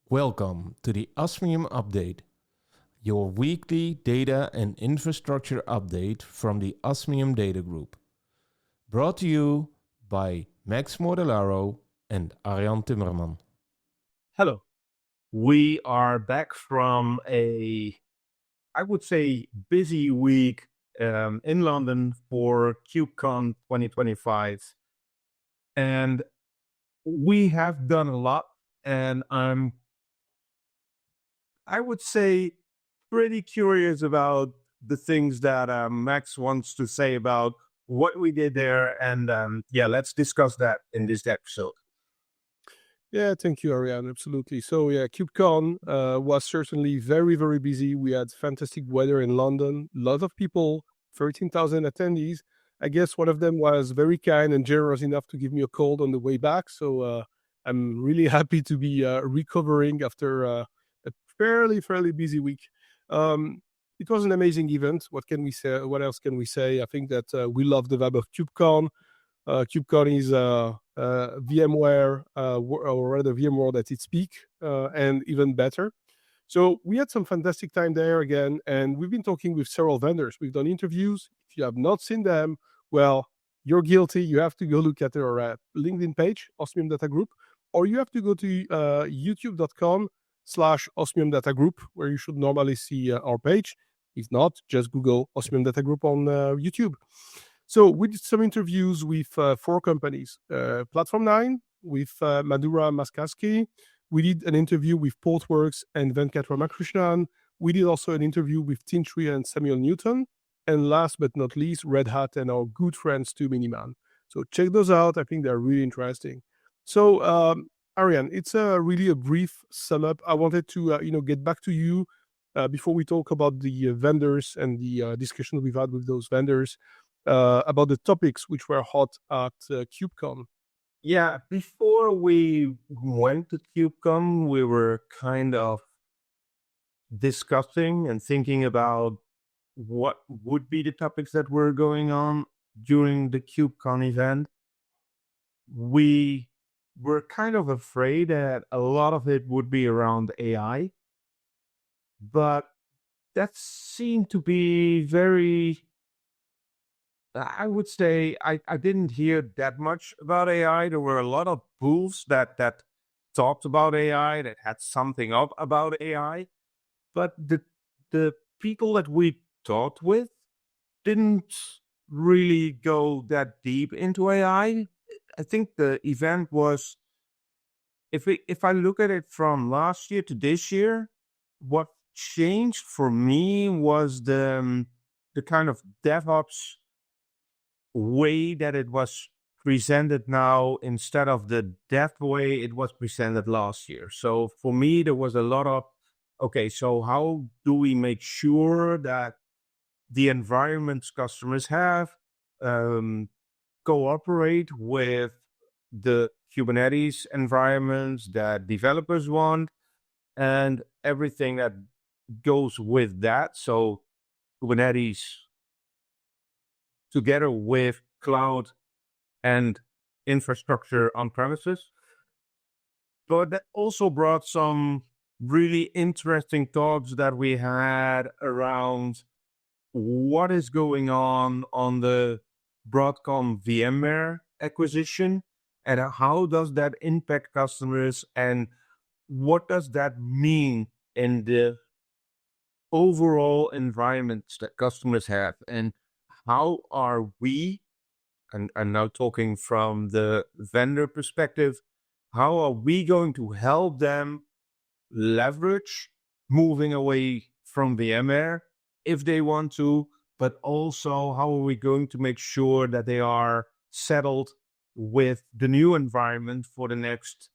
Welcome to the Osmium Update, your weekly data and infrastructure update from the Osmium Data Group. Brought to you by Max Mordelaro and Arjan Timmerman. Hello. We are back from I would say, busy week in London for KubeCon 2025. And we have done a lot, and I would say, pretty curious about the things that Max wants to say about what we did there. And let's discuss that in this episode. Yeah, thank you, Ariane. Absolutely. So KubeCon was certainly very, very busy. We had fantastic weather in London, a lot of people, 13,000 attendees. I guess one of them was very kind and generous enough to give me a call on the way back. So I'm really happy to be recovering after a fairly busy week. It was an amazing event. What can we say? What else can we say? I think that we love the vibe of KubeCon. KubeCon is VMware, or rather VMworld at its peak, and even better. So we had some fantastic time there again, and we've been talking with several vendors. We've done interviews. If you have not seen them, well, you're guilty. You have to go look at our LinkedIn page, Osmium Data Group, or you have to go to youtube.com/Osmium Data Group, where you should normally see our page. If not, just Google Osmium Data Group on YouTube. So we did some interviews with 4 companies, Platform9, with Madhura Maskasky. We did an interview with Portworx and Venkat Ramakrishnan. We did also an interview with Tintri and Samuel Newton. And last but not least, Red Hat and our good friends to Miniman. So check those out. I think they're really interesting. So Ariane, it's really a brief sum up. I wanted to get back to you before we talk about the vendors and the discussion we've had with those vendors. About the topics which were hot at KubeCon. Yeah, before we went to KubeCon, we were kind of discussing and thinking about what would be the topics that were going on during the KubeCon event. We were kind of afraid that a lot of it would be around AI, but that seemed to be very... I would say I didn't hear that much about AI. There were a lot of booths that talked about AI, that had something up about AI. But the people that we talked with didn't really go that deep into AI. I think the event was, if I look at it from last year to this year, what changed for me was the kind of DevOps way that it was presented now instead of the dev way it was presented last year. So for me, there was a lot of, okay, so how do we make sure that the environments customers have cooperate with the Kubernetes environments that developers want and everything that goes with that. So Kubernetes together with cloud and infrastructure on premises. But that also brought some really interesting talks that we had around what is going on the Broadcom VMware acquisition and how does that impact customers and what does that mean in the overall environments that customers have, and how are we, and I'm now talking from the vendor perspective, how are we going to help them leverage moving away from VMware if they want to, but also how are we going to make sure that they are settled with the new environment for the next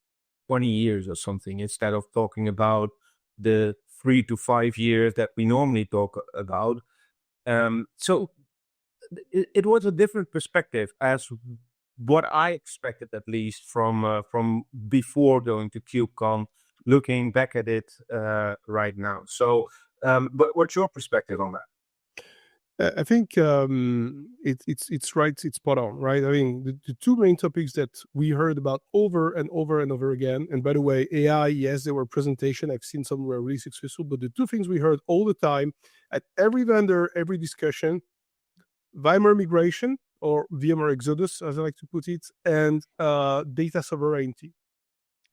20 years or something, instead of talking about the 3 to 5 years that we normally talk about. So it was a different perspective as what I expected, at least from before going to KubeCon, looking back at it right now. So, but what's your perspective on that? I think it's right. It's spot on, right? I mean, the two main topics that we heard about over and over and over again. And by the way, AI, yes, there were presentation. I've seen some were really successful, but the two things we heard all the time at every vendor, every discussion: VMware migration, or VMware exodus, as I like to put it, and data sovereignty.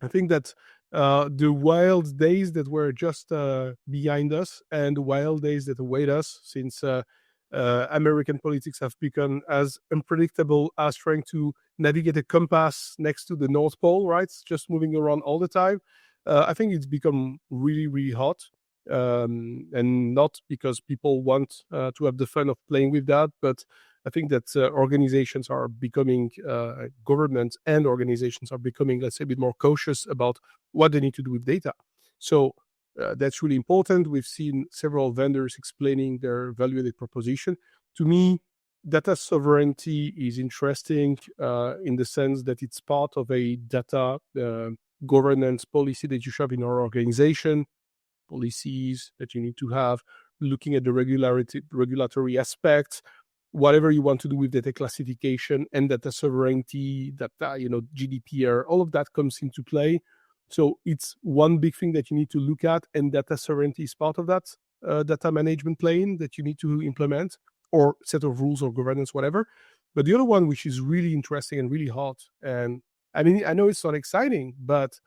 I think that the wild days that were just behind us and the wild days that await us, since American politics have become as unpredictable as trying to navigate a compass next to the North Pole, right? It's just moving around all the time. I think it's become really, really hot. And not because people want to have the fun of playing with that, but I think that organizations are becoming, governments and organizations are becoming, let's say, a bit more cautious about what they need to do with data. So that's really important. We've seen several vendors explaining their value-added proposition. To me, data sovereignty is interesting in the sense that it's part of a data governance policy that you have in our organization, policies that you need to have, looking at the regulatory aspects, whatever you want to do with data classification and data sovereignty, data, GDPR, all of that comes into play. So it's one big thing that you need to look at, and data sovereignty is part of that data management plane that you need to implement, or set of rules or governance, whatever. But the other one, which is really interesting and really hot, and I mean, I know it's not exciting, but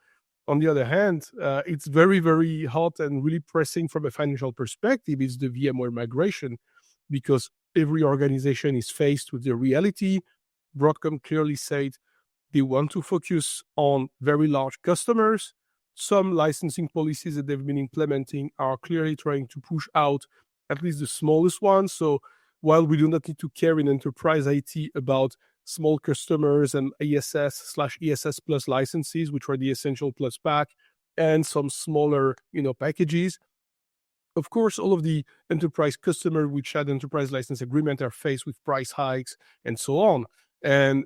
on the other hand, it's very, very hot and really pressing from a financial perspective, is the VMware migration, because every organization is faced with the reality. Broadcom clearly said they want to focus on very large customers. Some licensing policies that they've been implementing are clearly trying to push out at least the smallest ones. So while we do not need to care in enterprise IT about small customers and ESS/ESS plus licenses, which are the Essential Plus pack, and some smaller, packages. Of course, all of the enterprise customers which had enterprise license agreement are faced with price hikes and so on. And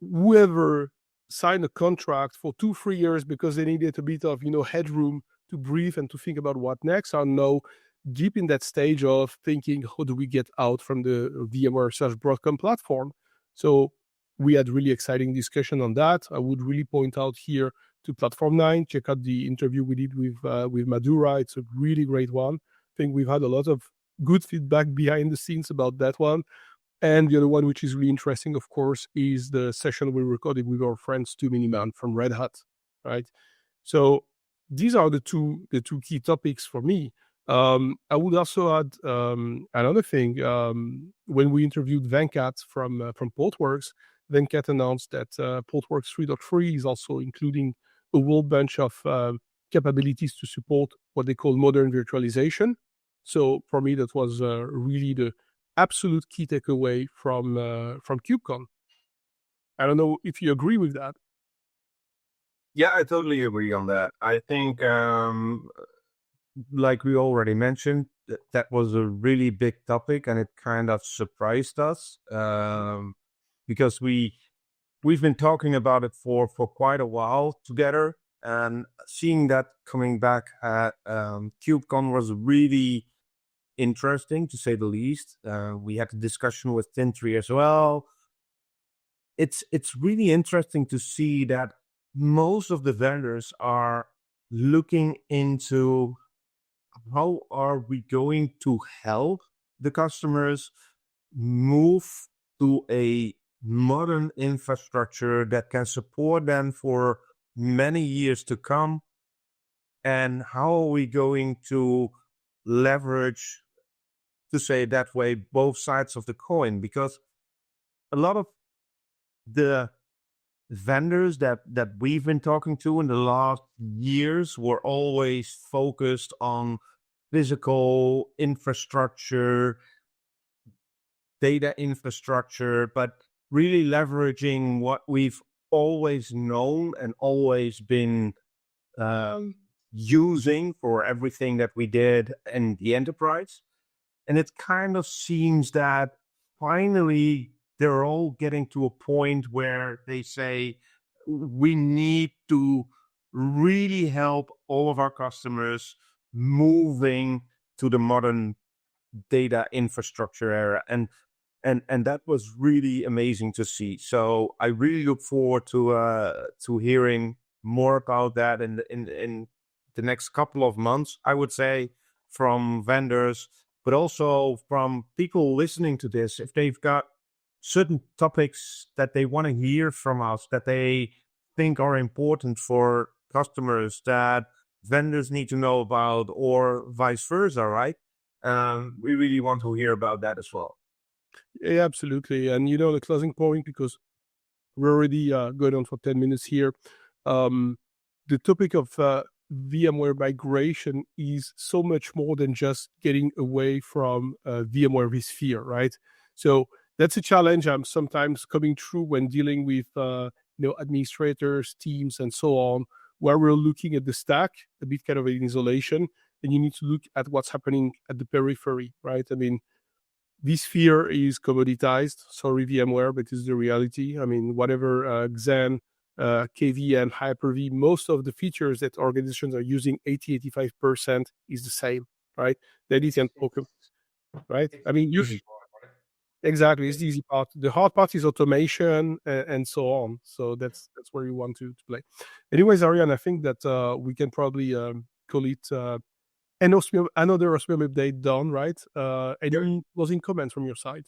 whoever signed a contract for 2-3 years because they needed a bit of, headroom to breathe and to think about what next, are now deep in that stage of thinking, how do we get out from the VMware/Broadcom platform? So we had really exciting discussion on that. I would really point out here to Platform9. Check out the interview we did with Madhura. It's a really great one. I think we've had a lot of good feedback behind the scenes about that one. And the other one, which is really interesting, of course, is the session we recorded with our friends Miniman from Red Hat, right? So these are the two key topics for me. I would also add another thing. When we interviewed Venkat from Portworx, Venkat announced that Portworx 3.3 is also including a whole bunch of capabilities to support what they call modern virtualization. So for me, that was really the absolute key takeaway from KubeCon. I don't know if you agree with that. Yeah, I totally agree on that. I think, like we already mentioned, that was a really big topic, and it kind of surprised us because we've been talking about it for quite a while together, and seeing that coming back at KubeCon was really interesting, to say the least. We had a discussion with Tintri as well. It's really interesting to see that most of the vendors are looking into how are we going to help the customers move to a modern infrastructure that can support them for many years to come, and how are we going to leverage, to say it that way, both sides of the coin. Because a lot of the vendors that we've been talking to in the last years were always focused on physical infrastructure, data infrastructure, but really leveraging what we've always known and always been using for everything that we did in the enterprise. And it kind of seems that finally they're all getting to a point where they say, we need to really help all of our customers moving to the modern data infrastructure era. And that was really amazing to see. So I really look forward to hearing more about that in the next couple of months, I would say, from vendors, but also from people listening to this. If they've got certain topics that they want to hear from us, that they think are important for customers, that vendors need to know about, or vice versa, right? We really want to hear about that as well. Yeah, absolutely. And the closing point, because we're already going on for 10 minutes here. The topic of VMware migration is so much more than just getting away from VMware vSphere, right? So that's a challenge I'm sometimes coming through when dealing with administrators, teams, and so on, where we're looking at the stack a bit kind of in isolation, and you need to look at what's happening at the periphery, right? I mean, vSphere is commoditized. Sorry, VMware, but it's the reality. I mean, whatever Xen, KV, and Hyper-V, most of the features that organizations are using, 80-85% is the same, right? That is Prokop, right? I mean, exactly, it's the easy part. The hard part is automation and so on. So that's where you want to play. Anyways, Ariane, I think that we can probably call it another Osmium update done, right? Any closing comments from your side?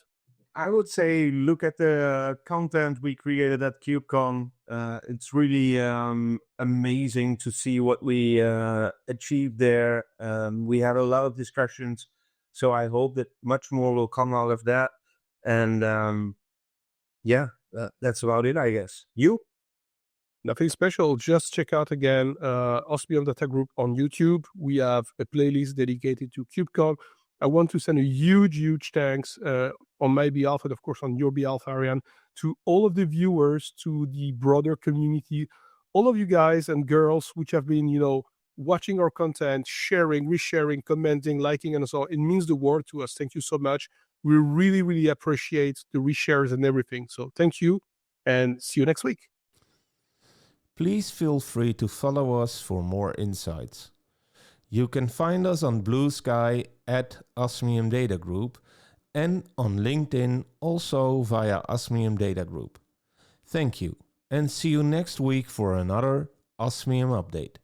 I would say look at the content we created at KubeCon. It's really amazing to see what we achieved there. We had a lot of discussions, so I hope that much more will come out of that. And that's about it, I guess. You? Nothing special. Just check out again Osmium Data Group on YouTube. We have a playlist dedicated to KubeCon. I want to send a huge thanks on my behalf, and of course on your behalf, Ariane, to all of the viewers, to the broader community, all of you guys and girls which have been, watching our content, sharing, resharing, commenting, liking, and so on. It means the world to us. Thank you so much. We really appreciate the reshares and everything. So thank you, and see you next week. Please feel free to follow us for more insights. You can find us on Blue Sky at Osmium Data Group and on LinkedIn also via Osmium Data Group. Thank you, and see you next week for another Osmium update.